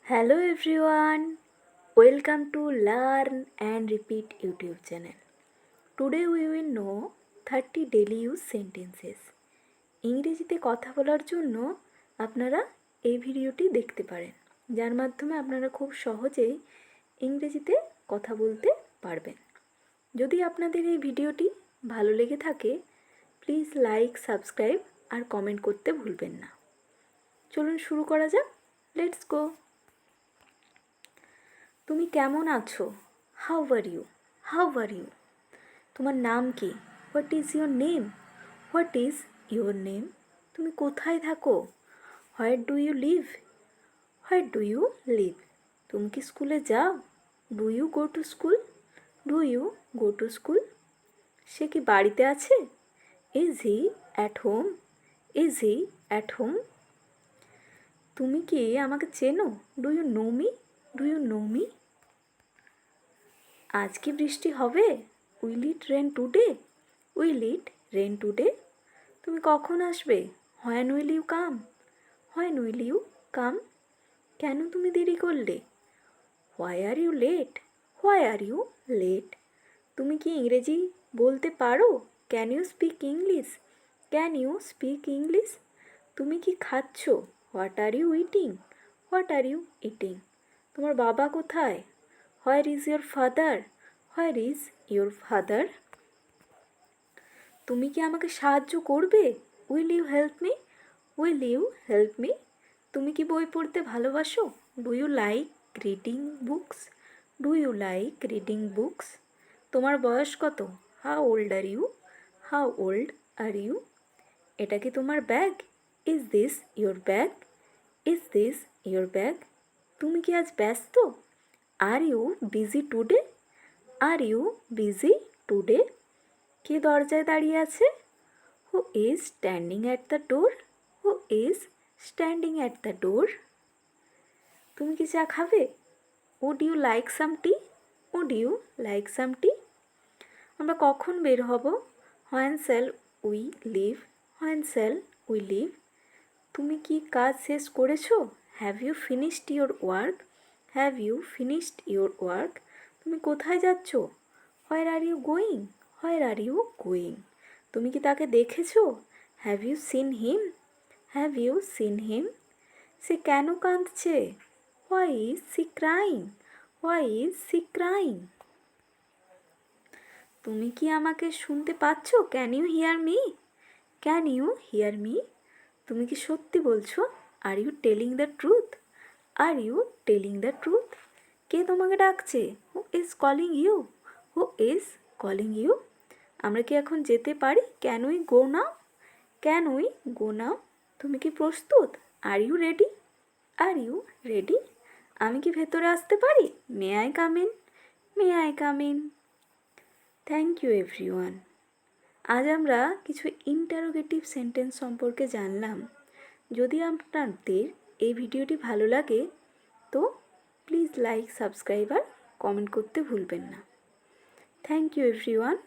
Hello everyone, welcome to Learn and Repeat YouTube channel. Today we will know 30 daily use sentences. ইংরেজিতে কথা বলার জন্য আপনারা এই ভিডিওটি দেখতে পারেন, যার মাধ্যমে আপনারা খুব সহজেই ইংরেজিতে কথা বলতে পারবেন। যদি আপনাদের এই ভিডিওটি ভালো লেগে থাকে, প্লিজ লাইক, সাবস্ক্রাইব আর কমেন্ট করতে ভুলবেন না। চলুন শুরু করা যাক। Let's go. তুমি কেমন আছো? How are you? How are you? তোমার নাম কি? What is your name? What is your name? তুমি কোথায় থাকো? Where do you live? Where do you live? তুমি কি স্কুলে যাও? Do you go to school? Do you go to school? সে কি বাড়িতে আছে? Is he at home? Is he at home? তুমি কি আমাকে চেনো? Do you know me? Do you know me? আজ কি বৃষ্টি হবে? Will it rain today? Will it rain today? তুমি কখন আসবে? When will you come? When will you come? কেন তুমি দেরি করলে? Why are you late? Why are you late? তুমি কি ইংরেজি বলতে পারো? Can you speak English? Can you speak English? তুমি কি খাচ্ছ? What are you eating? What are you eating? তোমার বাবা কোথায়? Where is your father? Where is your father? তুমি কি আমাকে সাহায্য করবে? Will you help me? Will you help me? তুমি কি বই পড়তে ভালোবাসো? Do you like reading books? Do you like reading books? তোমার বয়স কত? How old are you? How old are you? এটা কি তোমার bag? Is this your bag? Is this your bag? তুমি কি আজ ব্যস্ত? Are you busy today? Are you busy today? কে দরজায় দাঁড়িয়ে আছে? Who is standing at the door? Who is standing at the door? তুমি কি চা খাবে? Would you like some T? Would you like some টি? আমরা কখন বের হব? When shall we live? When shall we live? তুমি কি কাজ শেষ করেছো? Have you finished your work? Have you finished your work? তুমি কোথায় যাচ্ছ? হোয়ার are you going? Where are you going? তুমি কি তাকে দেখেছো? Have you seen him? Have you seen him? সে কেন কাঁদছে? Why is she crying? Why is she crying? তুমি কি আমাকে শুনতে পাচ্ছ? Can you hear me? Can you hear me? তুমি কি সত্যি বলছো? Are you telling the truth? Are you telling the truth? কে তোমাকে ডাকছে? Who is calling you? Who is calling you? আমরা কি এখন যেতে পারি? Can we go now? Can we go now? তুমি কি প্রস্তুত? Are you ready? Are you ready? আমি কি ভেতরে আসতে পারি? May I come in? May I come in? Thank you everyone. আজ আমরা কিছু ইন্টারোগেটিভ সেন্টেন্স সম্পর্কে জানলাম। যদি আপনাদের এই ভিডিওটি ভালো লাগে তো প্লিজ লাইক, সাবস্ক্রাইব আর কমেন্ট করতে ভুলবেন না। Thank you everyone.